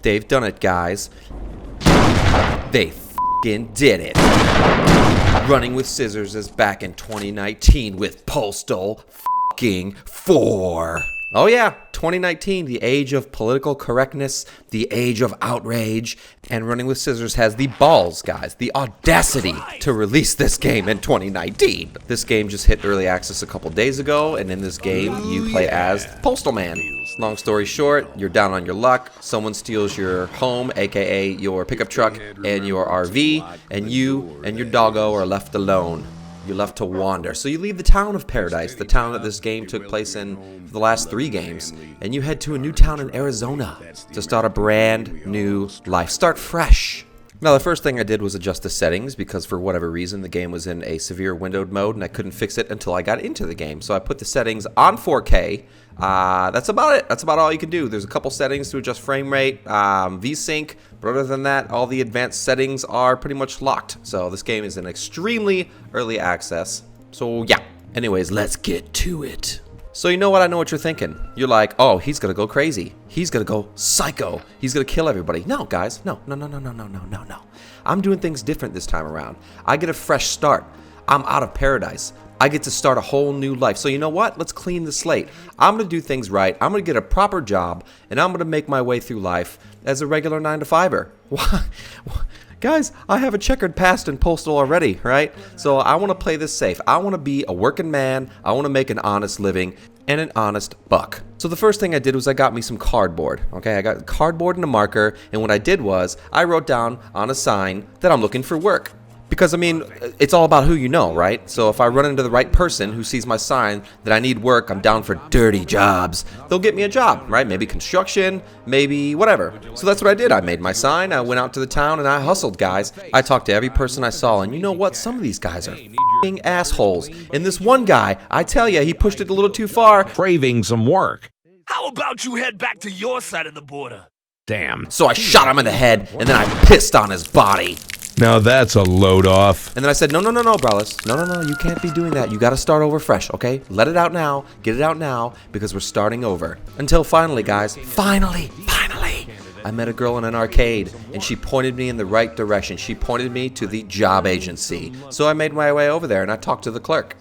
They've done it, guys. They f***ing did it. Running with Scissors is back in 2019 with Postal f***ing 4. Oh yeah, 2019, the age of political correctness, the age of outrage, and Running with Scissors has the balls, guys, the audacity to release this game in 2019. This game just hit early access a couple days ago, and in this game, you play as Postal Man. Long story short, you're down on your luck, someone steals your home, aka your pickup truck, and your RV, and you and your doggo are left alone. You're left to wander. So you leave the town of Paradise, the town that this game took place in for the last 3 games, and you head to a new town in Arizona to start a brand new life. Start fresh. Now, the first thing I did was adjust the settings because for whatever reason, the game was in a severe windowed mode and I couldn't fix it until I got into the game. So I put the settings on 4K. That's about it. That's about all you can do. There's a couple settings to adjust frame rate, VSync, but other than that, all the advanced settings are pretty much locked. So this game is in extremely early access. So yeah. Anyways, let's get to it. So you know what? I know what you're thinking. You're like, oh, he's gonna go crazy. He's gonna go psycho. He's gonna kill everybody. No, guys. No. I'm doing things different this time around. I get a fresh start. I'm out of Paradise. I get to start a whole new life. So you know what? Let's clean the slate. I'm gonna do things right. I'm gonna get a proper job, and I'm gonna make my way through life as a regular 9-to-5er. Why? Guys, I have a checkered past in Postal already, right? So I want to play this safe. I want to be a working man. I want to make an honest living and an honest buck. So the first thing I did was I got me some cardboard. Okay, I got cardboard and a marker, and what I did was I wrote down on a sign that I'm looking for work. Because, I mean, it's all about who you know, right? So if I run into the right person who sees my sign that I need work, I'm down for dirty jobs, they'll get me a job, right? Maybe construction, maybe whatever. So that's what I did. I made my sign, I went out to the town, and I hustled, guys. I talked to every person I saw, and you know what? Some of these guys are f***ing assholes. And this one guy, I tell you, he pushed it a little too far. Craving some work. How about you head back to your side of the border? Damn. So I shot him in the head, and then I pissed on his body. Now that's a load off. And then I said, no, Brallus. No, you can't be doing that. You got to start over fresh, okay? Let it out now. Get it out now because we're starting over. Until finally, guys, finally, I met a girl in an arcade and she pointed me in the right direction. She pointed me to the job agency. So I made my way over there and I talked to the clerk.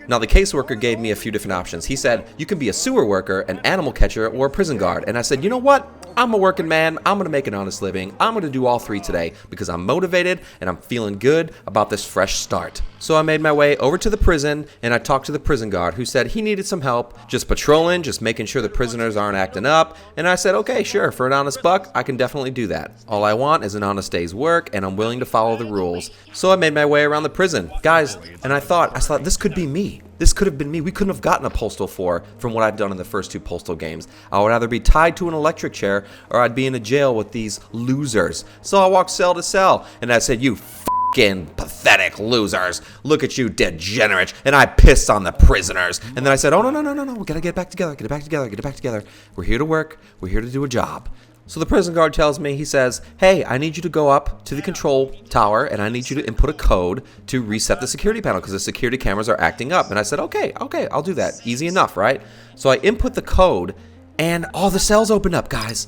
Now, the caseworker gave me a few different options. He said, you can be a sewer worker, an animal catcher, or a prison guard. And I said, you know what? I'm a working man. I'm going to make an honest living. I'm going to do all 3 today because I'm motivated and I'm feeling good about this fresh start. So I made my way over to the prison and I talked to the prison guard who said he needed some help just patrolling, just making sure the prisoners aren't acting up. And I said, okay, sure, for an honest buck, I can definitely do that. All I want is an honest day's work and I'm willing to follow the rules. So I made my way around the prison. Guys, and I thought this could be me. This could have been me. We couldn't have gotten a Postal 4 from what I've done in the first 2 Postal games. I would either be tied to an electric chair or I'd be in a jail with these losers. So I walked cell to cell and I said, you f***ing pathetic losers. Look at you degenerates. And I pissed on the prisoners. And then I said, oh, no. We gotta get back together. Get it back together. We're here to work. We're here to do a job. So the prison guard tells me, he says, hey, I need you to go up to the control tower and I need you to input a code to reset the security panel because the security cameras are acting up. And I said, okay, I'll do that. Easy enough, right? So I input the code and all the cells opened up, guys.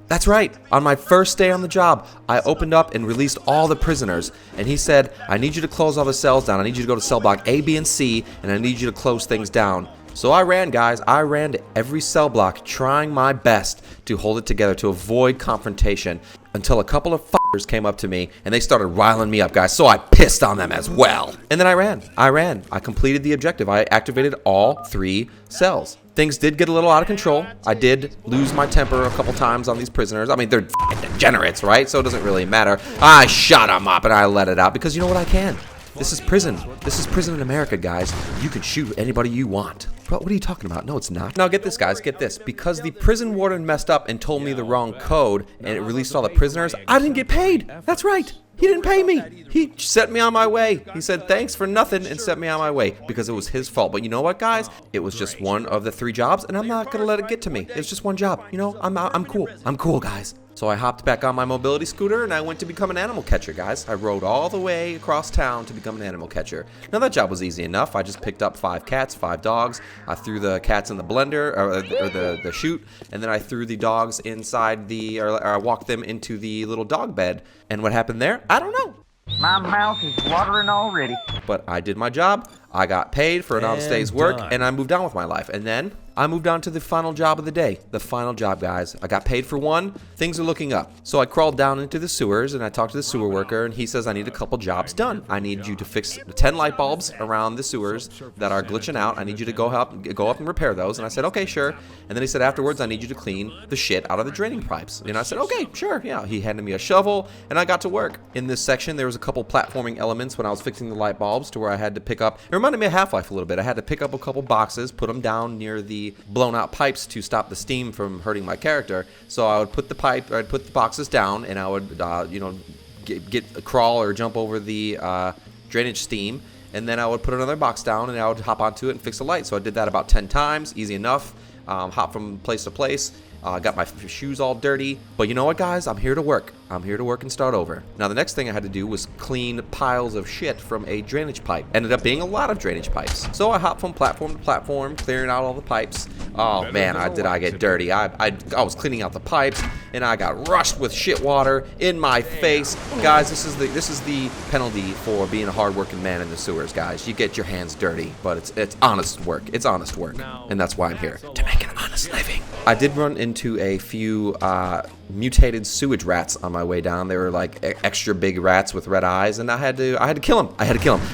That's right. On my first day on the job, I opened up and released all the prisoners. And he said, I need you to close all the cells down. I need you to go to cell block A, B, and C, and I need you to close things down. So I ran, guys. I ran to every cell block, trying my best to hold it together, to avoid confrontation, until a couple of f***ers came up to me, and they started riling me up, guys, so I pissed on them as well. And then I ran. I completed the objective. I activated all 3 cells. Things did get a little out of control. I did lose my temper a couple times on these prisoners. I mean, they're f***ing degenerates, right? So it doesn't really matter. I shot them up, and I let it out, because you know what? I can. This is prison. This is prison in America, guys. You can shoot anybody you want. What are you talking about? No, it's not. Now, get this, guys. Get this. Because the prison warden messed up and told me the wrong code and it released all the prisoners, I didn't get paid. That's right. He didn't pay me. He set me on my way. He said thanks for nothing and set me on my way because it was his fault. But you know what, guys? It was just one of the 3 jobs, and I'm not going to let it get to me. It's just one job. You know, I'm cool. I'm cool, guys. So I hopped back on my mobility scooter and I went to become an animal catcher, guys. I rode all the way across town to become an animal catcher. Now that job was easy enough. I just picked up 5 cats, 5 dogs. I threw the cats in the blender, or the chute, and then I threw the dogs inside or I walked them into the little dog bed. And what happened there? I don't know. My mouth is watering already. But I did my job. I got paid for an honest day's work, done. and I moved on with my life. And then I moved on to the final job of the day. The final job, guys. I got paid for one. Things are looking up. So I crawled down into the sewers, and I talked to the sewer worker, and he says, I need a couple jobs done. I need you to fix 10 light bulbs around the sewers that are glitching out. I need you to go up and repair those. And I said, okay, sure. And then he said, afterwards, I need you to clean the shit out of the draining pipes. And I said, okay, sure, yeah. He handed me a shovel, and I got to work. In this section, there was a couple platforming elements when I was fixing the light bulbs to where I had to pick up. It reminded me of Half-Life a little bit. I had to pick up a couple boxes, put them down near the blown out pipes to stop the steam from hurting my character. So I would put the boxes down, and I would, crawl or jump over the drainage steam, and then I would put another box down, and I would hop onto it and fix the light. So I did that about 10 times, easy enough. Hop from place to place. Got my shoes all dirty. But you know what, guys? I'm here to work. I'm here to work and start over. Now, the next thing I had to do was clean piles of shit from a drainage pipe. Ended up being a lot of drainage pipes. So I hopped from platform to platform, clearing out all the pipes. Oh, man, did I get dirty. I was cleaning out the pipes, and I got rushed with shit water in my face. Guys, this is the penalty for being a hard-working man in the sewers, guys. You get your hands dirty, but it's honest work. It's honest work, and that's why I'm here, to make an honest living. I did run into a few mutated sewage rats on my way down. They were like extra big rats with red eyes, and I had to kill them.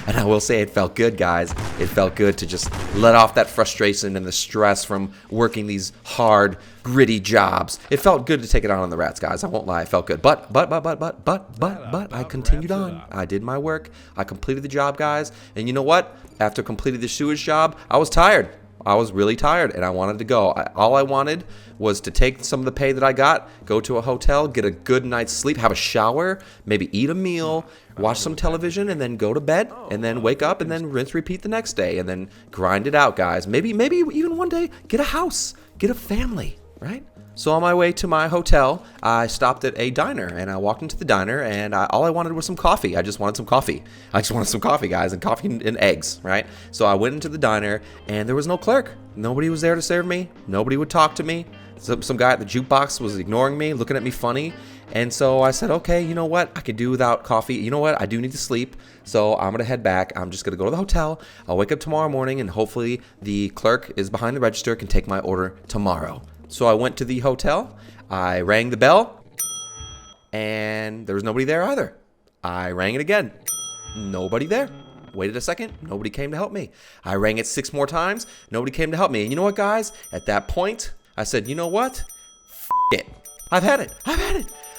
And I will say it felt good, guys. It felt good to just let off that frustration and the stress from working these hard, gritty jobs. It felt good to take it out on the rats, guys. I won't lie, it felt good. But I continued on. I did my work. I completed the job, guys. And you know what? After completing the sewage job, I was tired. I was really tired, and I wanted to go. All I wanted was to take some of the pay that I got, go to a hotel, get a good night's sleep, have a shower, maybe eat a meal, watch some television, and then go to bed, and then wake up, and then rinse, repeat the next day, and then grind it out, guys. Maybe even one day, get a house, get a family, right? So on my way to my hotel, I stopped at a diner, and I walked into the diner, and all I wanted was some coffee. I just wanted some coffee. Guys, and coffee and eggs, right? So I went into the diner, and there was no clerk. Nobody was there to serve me. Nobody would talk to me. Some guy at the jukebox was ignoring me, looking at me funny. And so I said, okay, you know what? I could do without coffee. You know what? I do need to sleep. So I'm going to head back. I'm just going to go to the hotel. I'll wake up tomorrow morning, and hopefully the clerk is behind the register, can take my order tomorrow. So I went to the hotel, I rang the bell, and there was nobody there either. I rang it again. Nobody there. Waited a second, nobody came to help me. I rang it 6 more times, nobody came to help me. And you know what, guys? At that point, I said, you know what? It. I've had it.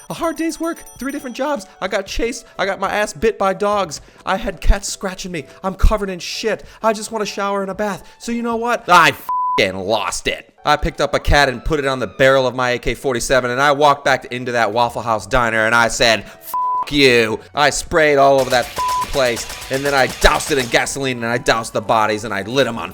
A hard day's work, 3 different jobs. I got chased. I got my ass bit by dogs. I had cats scratching me. I'm covered in shit. I just want a shower and a bath. So you know what? I lost it. I picked up a cat and put it on the barrel of my AK-47, and I walked back into that Waffle House diner, and I said, F you. I sprayed all over that place, and then I doused it in gasoline, and I doused the bodies, and I lit them on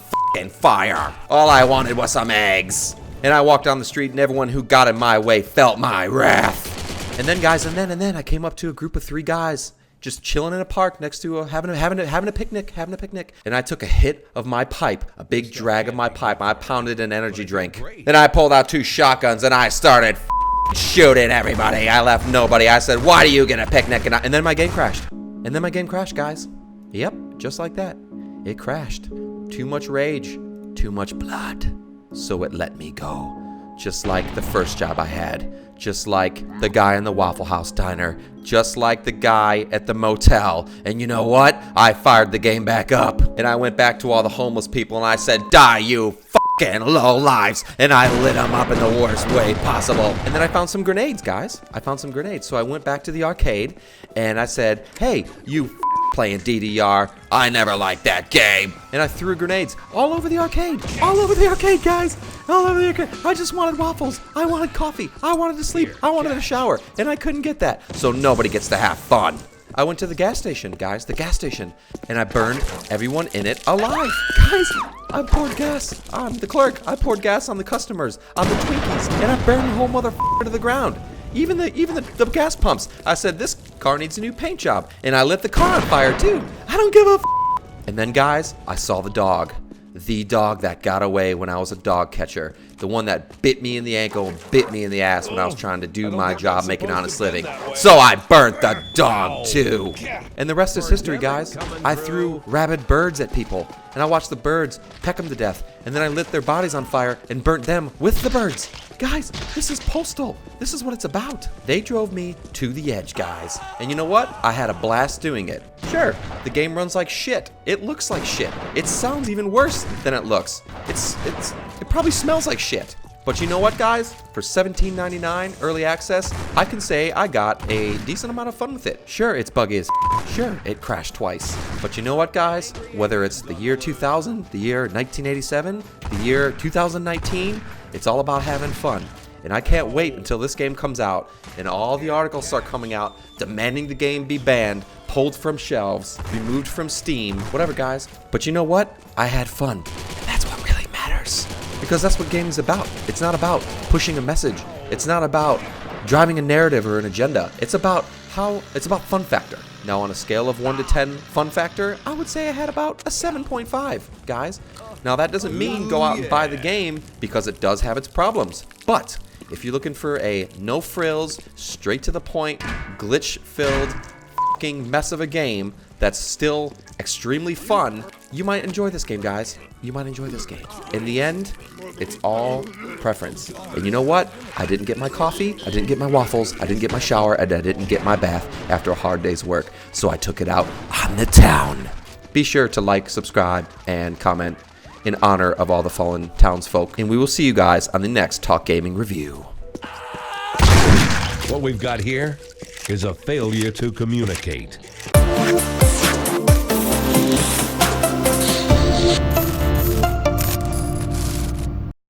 fire. All I wanted was some eggs. And I walked down the street, and everyone who got in my way felt my wrath. And then, guys, and then I came up to a group of 3 guys just chilling in a park next to having a picnic. And I took a hit of my pipe, a big drag of my pipe. I pounded an energy drink. Then I pulled out 2 shotguns and I started shooting everybody. I left nobody. I said, why do you get a picnic? And then my game crashed. Guys. Yep, just like that. It crashed. Too much rage, too much blood. So it let me go. Just like the first job I had. Just like the guy in the Waffle House diner. Just like the guy at the motel. And you know what? I fired the game back up. And I went back to all the homeless people and I said, die you fucking low lives. And I lit them up in the worst way possible. And then I found some grenades, guys. So I went back to the arcade and I said, hey, you playing DDR. I never liked that game. And I threw grenades all over the arcade. All over the arcade, guys. All over the arcade. I just wanted waffles. I wanted coffee. I wanted to sleep. I wanted a shower. And I couldn't get that. So nobody gets to have fun. I went to the gas station, guys. The gas station. And I burned everyone in it alive. Guys, I poured gas. I'm the clerk. I poured gas on the customers. On the Twinkies. And I burned the whole motherfucker to the ground. even the gas pumps. I said, this car needs a new paint job. And I lit the car on fire too. I don't give a f. And then guys, I saw the dog. The dog that got away when I was a dog catcher. The one that bit me in the ankle and bit me in the ass when I was trying to do my job, make an honest living. So I burnt the dog too. And the rest is history, guys. I threw rabid birds at people, and I watched the birds peck them to death. And then I lit their bodies on fire and burnt them with the birds. Guys, this is Postal. This is what it's about. They drove me to the edge, guys. And you know what? I had a blast doing it. Sure, the game runs like shit. It looks like shit. It sounds even worse than it looks. It probably smells like shit. But you know what, guys? For $17.99 early access, I can say I got a decent amount of fun with it. Sure, it's buggy as sure, it crashed twice. But you know what, guys? Whether it's the year 2000, the year 1987, the year 2019, it's all about having fun. And I can't wait until this game comes out and all the articles start coming out demanding the game be banned, pulled from shelves, removed from Steam, whatever, guys. But you know what? I had fun. That's what really matters. Because that's what gaming's about. It's not about pushing a message. It's not about driving a narrative or an agenda. It's about fun factor. Now, on a scale of 1 to 10 fun factor, I would say I had about a 7.5, guys. Now, that doesn't mean go out and buy the game, because it does have its problems. But if you're looking for a no frills, straight to the point, glitch-filled fucking mess of a game that's still extremely fun, you might enjoy this game, guys. You might enjoy this game. In the end, it's all preference. And you know what? I didn't get my coffee, I didn't get my waffles, I didn't get my shower, and I didn't get my bath after a hard day's work. So I took it out on the town. Be sure to like, subscribe, and comment in honor of all the fallen townsfolk. And we will see you guys on the next Talk Gaming review. What we've got here is a failure to communicate.